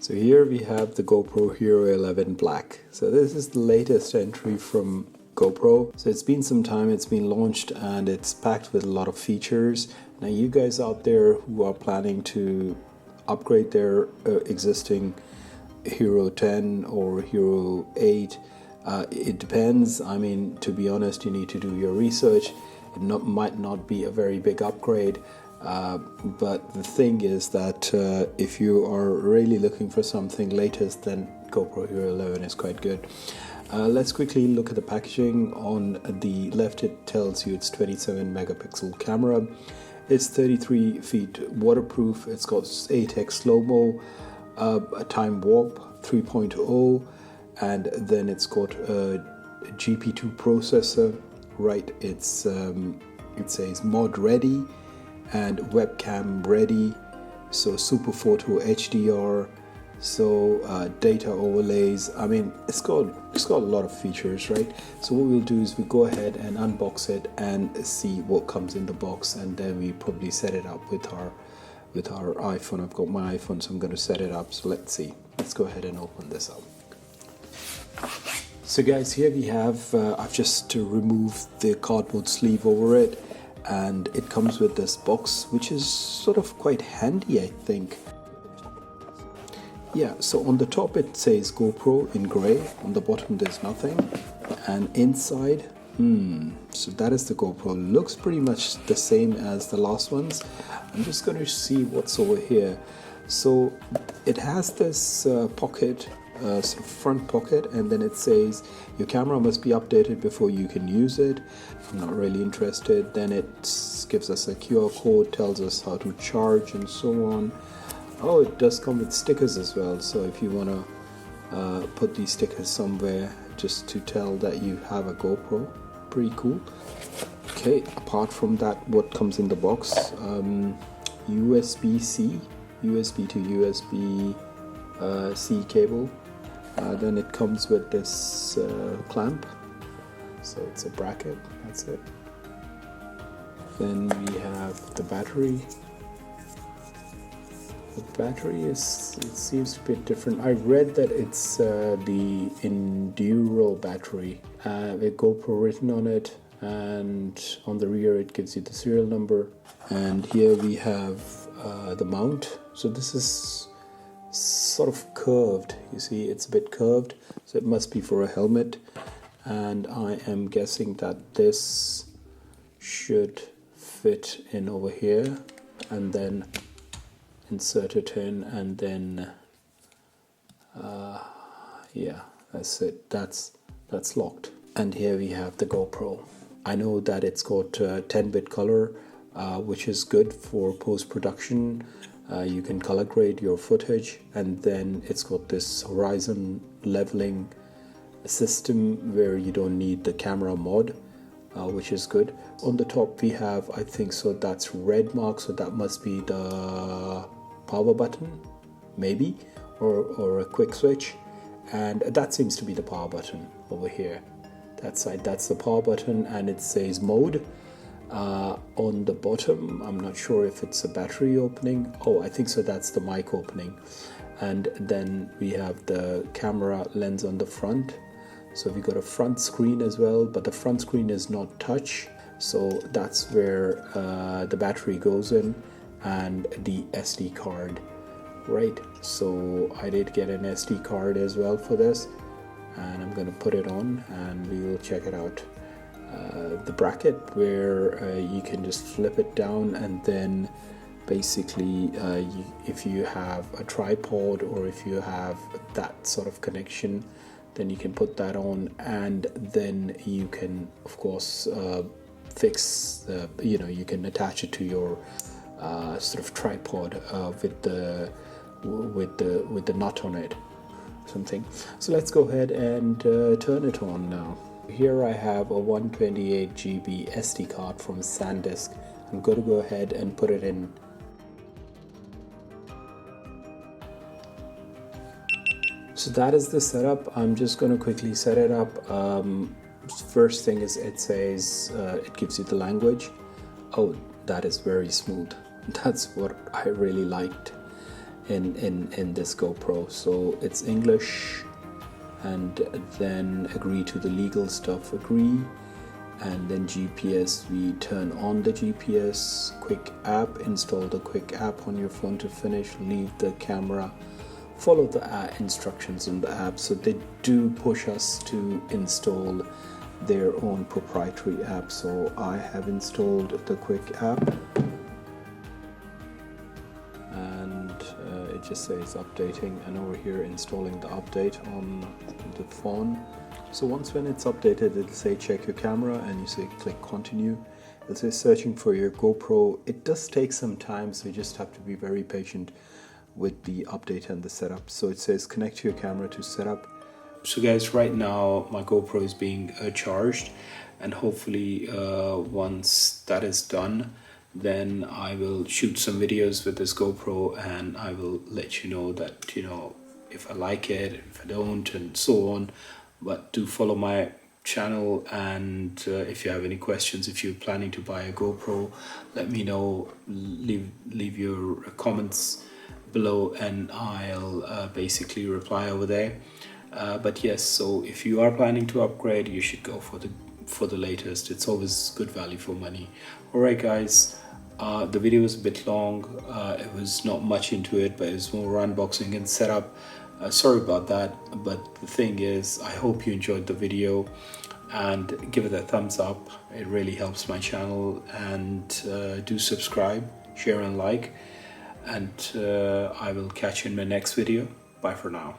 So here we have the GoPro Hero 11 Black. So this is the latest entry from GoPro. So it's been some time, it's been launched, and it's packed with a lot of features. Now you guys out there who are planning to upgrade their existing Hero 10 or Hero 8, it depends. I mean, to be honest, you need to do your research. It might not be a very big upgrade. But the thing is that if you are really looking for something latest, then GoPro Hero 11 is quite good. Let's quickly look at the packaging. On the left, it tells you it's 27 megapixel camera. It's 33 feet waterproof. It's got 8x slow-mo, a time warp 3.0, and then it's got a GP2 processor. Right, it says mod ready and webcam ready, so super photo HDR, so data overlays. I mean, it's got a lot of features, right? So what we'll do is we go ahead and unbox it and see what comes in the box, and then we probably set it up with our iPhone. I've got my iPhone, so I'm going to set it up. So let's see. Let's go ahead and open this up. So guys, here we have, I've just removed the cardboard sleeve over it, and it comes with this box, which is sort of quite handy, I think. Yeah, so on the top it says GoPro in grey, on the bottom there's nothing, and inside, so that is the GoPro. Looks pretty much the same as the last ones. I'm just going to see what's over here. So it has this pocket, sort of front pocket, and then it says your camera must be updated before you can use it. I'm not really interested. Then it gives us a QR code, tells us how to charge and so on. Oh, it does come with stickers as well, so if you want to put these stickers somewhere just to tell that you have a GoPro, pretty cool. Okay, apart from that, what comes in the box? USB-C, USB to USB-C cable. Then it comes with this clamp, so it's a bracket, that's it. Then we have the battery. The battery it seems a bit different. I read that it's the Enduro battery with GoPro written on it, and on the rear it gives you the serial number. And here we have the mount. So this is sort of curved, you see, it's a bit curved, so it must be for a helmet, and I am guessing that this should fit in over here, and then insert it in, and then yeah, that's it, that's locked. And here we have the GoPro. I know that it's got 10-bit color, which is good for post-production. You can color grade your footage, and then it's got this horizon leveling system where you don't need the camera mod, which is good. On the top we have, I think so, that's red mark, so that must be the power button, maybe, or a quick switch, and that seems to be the power button over here. That side, that's the power button, and it says mode. On the bottom, I'm not sure if it's a battery opening. Oh, I think so, that's the mic opening. And then we have the camera lens on the front. So we got a front screen as well, but the front screen is not touch. So that's where the battery goes in, and the SD card. Right, so I did get an SD card as well for this, and I'm going to put it on and we will check it out. The bracket where you can just flip it down, and then basically if you have a tripod or if you have that sort of connection, then you can put that on, and then you can of course fix you can attach it to your sort of tripod with the nut on it, something. So let's go ahead and turn it on now. Here I have a 128 GB SD card from SanDisk. I'm going to go ahead and put it in. So that is the setup. I'm just going to quickly set it up. First thing is it says it gives you the language. Oh, that is very smooth. That's what I really liked. in this GoPro. So it's English, and then agree to the legal stuff, agree. And then GPS, we turn on the GPS, quick app, install the quick app on your phone to finish, leave the camera, follow the instructions in the app. So they do push us to install their own proprietary app. So I have installed the quick app, and it just says updating, and over here installing the update on the phone. So once when it's updated, it'll say check your camera, and you say click continue. It'll say searching for your GoPro. It does take some time, so you just have to be very patient with the update and the setup. So it says connect your camera to setup. So guys, right now my GoPro is being charged, and hopefully once that is done, then I will shoot some videos with this GoPro, and I will let you know that, you know, if I like it, if I don't, and so on. But do follow my channel, and if you have any questions, if you're planning to buy a GoPro, let me know. Leave your comments below, and I'll basically reply over there. But yes, so if you are planning to upgrade, you should go for the latest. It's always good value for money. All right, guys. The video was a bit long. It was not much into it, but it was more unboxing and setup. Sorry about that, but the thing is, I hope you enjoyed the video, and give it a thumbs up. It really helps my channel, and do subscribe, share and like, and I will catch you in my next video. Bye for now.